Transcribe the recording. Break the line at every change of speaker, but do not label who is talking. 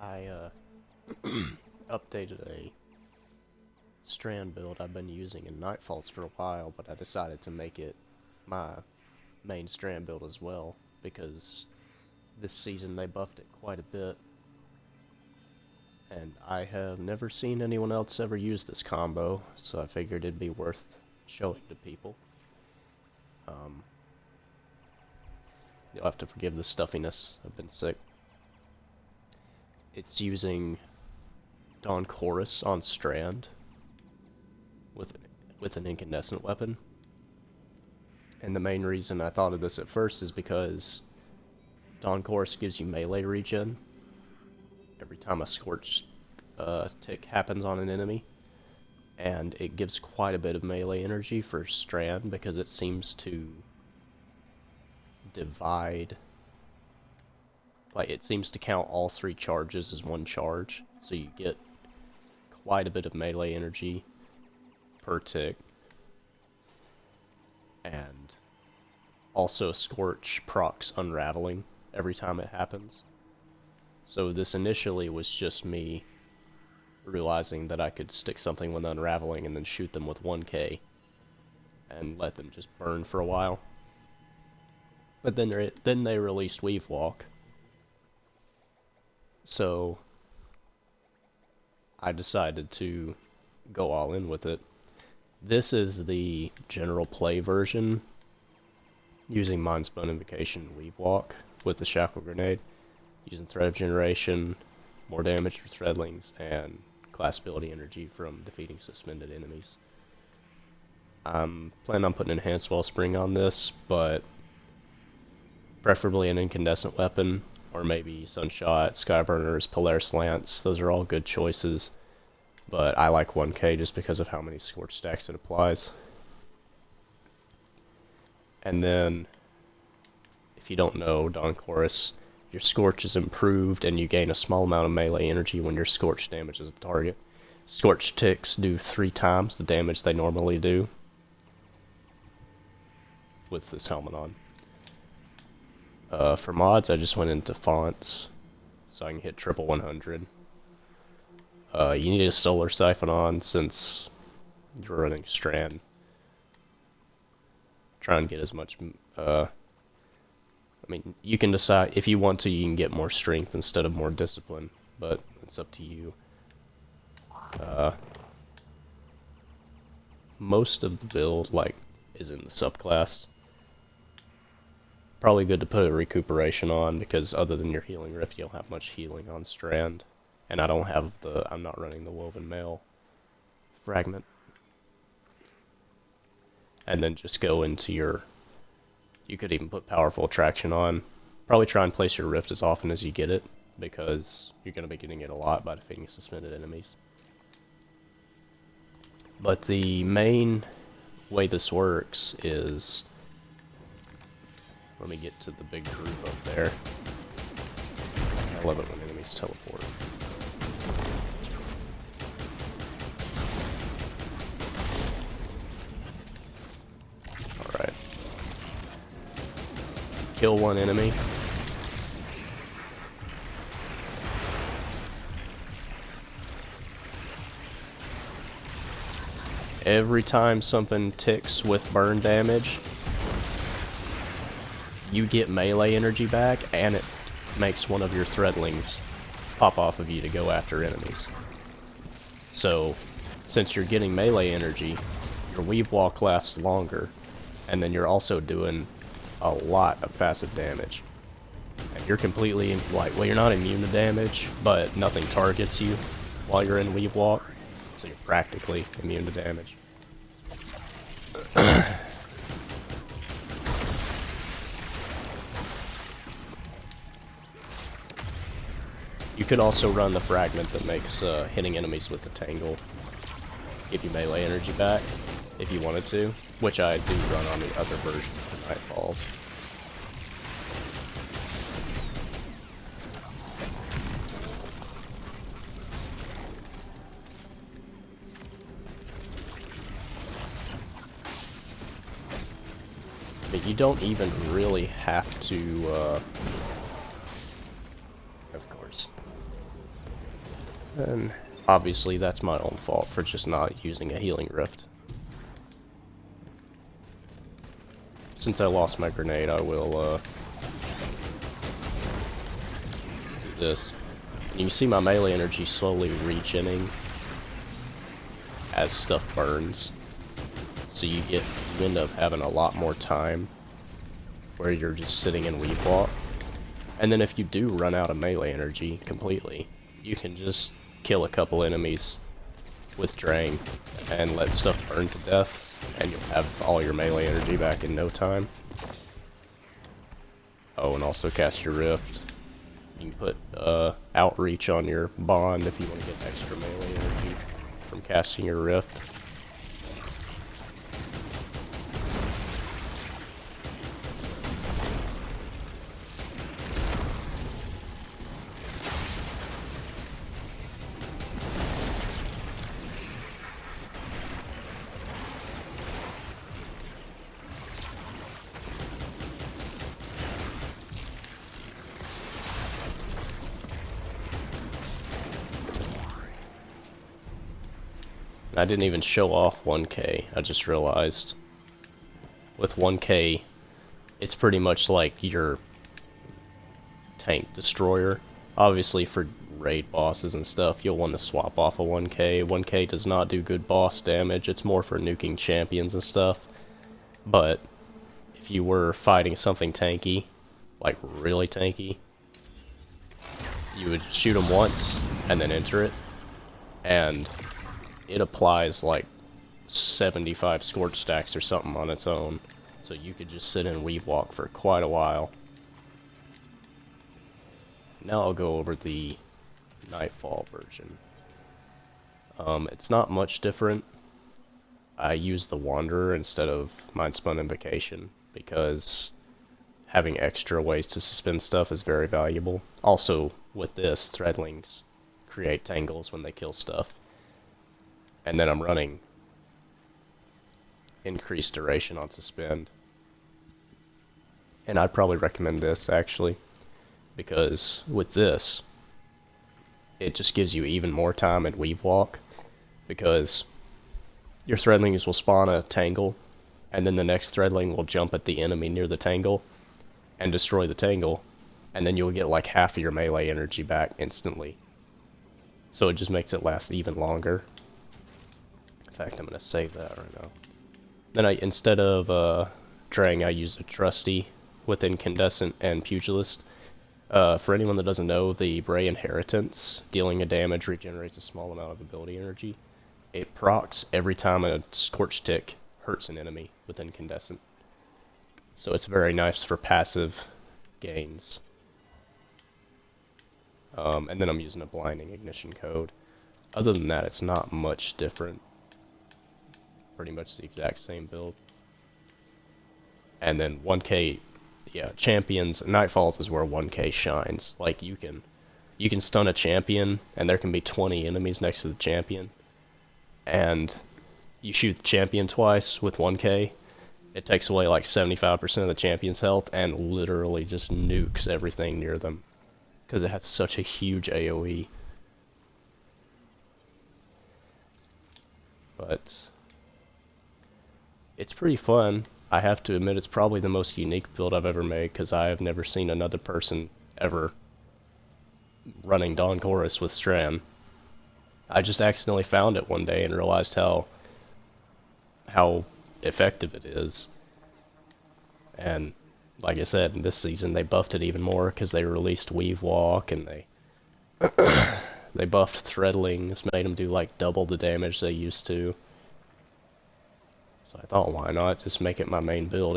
I updated a Strand build I've been using in Nightfalls for a while, but I decided to make it my main Strand build as well, because this season they buffed it quite a bit, and I have never seen anyone else ever use this combo, so I figured it'd be worth showing to people. Um, you'll have to forgive the stuffiness, I've been sick. It's using Dawn Chorus on Strand with an incandescent weapon. And the main reason I thought of this at first is because Dawn Chorus gives you melee regen every time a scorched tick happens on an enemy, and it gives quite a bit of melee energy for Strand because it seems to divide, like it seems to count all three charges as one charge, so you get quite a bit of melee energy per tick. And also Scorch procs Unraveling every time it happens. So this initially was just me realizing that I could stick something with Unraveling and then shoot them with 1k and let them just burn for a while. But then they released Weave Walk, so I decided to go all in with it. This is the general play version, using Mind's Bone Invocation and Weave Walk with the Shackle Grenade, using Thread of Generation, more damage for Threadlings, and class ability energy from defeating suspended enemies. I'm planning on putting Enhanced Wellspring on this, but preferably an incandescent weapon, or maybe Sunshot, Skyburners, Polaris Lance. Those are all good choices, but I like 1k just because of how many Scorch stacks it applies. And then, if you don't know, Dawn Chorus, your Scorch is improved and you gain a small amount of melee energy when your Scorch damages a target. Scorch ticks do 3 times the damage they normally do with this helmet on. For mods, I just went into fonts, so I can hit triple 100. You need a Solar Siphon on since you're running Strand. Try and get as much, I mean, you can decide, if you want to, you can get more strength instead of more discipline, but it's up to you. Most of the build, is in the subclass. Probably good to put a recuperation on, because other than your healing rift, you don't have much healing on Strand. And I'm not running the Woven Mail fragment. And then just go into you could even put Powerful Attraction on. Probably try and place your rift as often as you get it, because you're going to be getting it a lot by defeating suspended enemies. But the main way this works is, let me get to the big group up there. I love it when enemies teleport. Alright. Kill one enemy. Every time something ticks with burn damage, you get melee energy back, and it makes one of your Threadlings pop off of you to go after enemies. So, since you're getting melee energy, your Weave Walk lasts longer, and then you're also doing a lot of passive damage. And you're completely, well, you're not immune to damage, but nothing targets you while you're in Weave Walk, so you're practically immune to damage. You could also run the fragment that makes hitting enemies with the tangle give you melee energy back, if you wanted to, which I do run on the other version of Nightfalls. But you don't even really have to, of course. And obviously that's my own fault for just not using a healing rift. Since I lost my grenade, I will do this. And you can see my melee energy slowly regenerating as stuff burns. So you end up having a lot more time where you're just sitting in weave walk. And then if you do run out of melee energy completely, you can just kill a couple enemies with Drain and let stuff burn to death, and you'll have all your melee energy back in no time. Oh, and also cast your Rift. You can put Outreach on your Bond if you want to get extra melee energy from casting your Rift. I didn't even show off 1K, I just realized. With 1K, it's pretty much like your tank destroyer. Obviously for raid bosses and stuff, you'll want to swap off a 1K. 1K does not do good boss damage, it's more for nuking champions and stuff. But if you were fighting something tanky, like really tanky, you would shoot them once and then enter it, and it applies like 75 scorch stacks or something on its own, so you could just sit in weave walk for quite a while. Now I'll go over the Nightfall version. It's not much different. I use the Wanderer instead of Mindspun Invocation because having extra ways to suspend stuff is very valuable. Also, with this, Threadlings create tangles when they kill stuff. And then I'm running increased duration on Suspend. And I'd probably recommend this, actually, because with this, it just gives you even more time in Weave Walk, because your Threadlings will spawn a tangle, and then the next Threadling will jump at the enemy near the tangle and destroy the tangle, and then you'll get like half of your melee energy back instantly. So it just makes it last even longer. In fact, I'm going to save that right now. Then instead of Drang, I use a Trusty with Incandescent and Pugilist. For anyone that doesn't know, the Bray Inheritance, dealing a damage, regenerates a small amount of ability energy. It procs every time a Scorch Tick hurts an enemy with Incandescent. So it's very nice for passive gains. And then I'm using a Blinding Ignition Code. Other than that, it's not much different. Pretty much the exact same build. And then 1K, yeah, champions, Nightfalls is where 1K shines. Like you can stun a champion, and there can be 20 enemies next to the champion, and you shoot the champion twice with 1K, it takes away like 75% of the champion's health and literally just nukes everything near them, because it has such a huge AoE. But it's pretty fun. I have to admit, it's probably the most unique build I've ever made, because I have never seen another person ever running Dawn Chorus with Strand. I just accidentally found it one day and realized how effective it is. And like I said, this season they buffed it even more because they released Weave Walk, and they buffed Threadlings, made them do like double the damage they used to. So I thought, why not just make it my main build?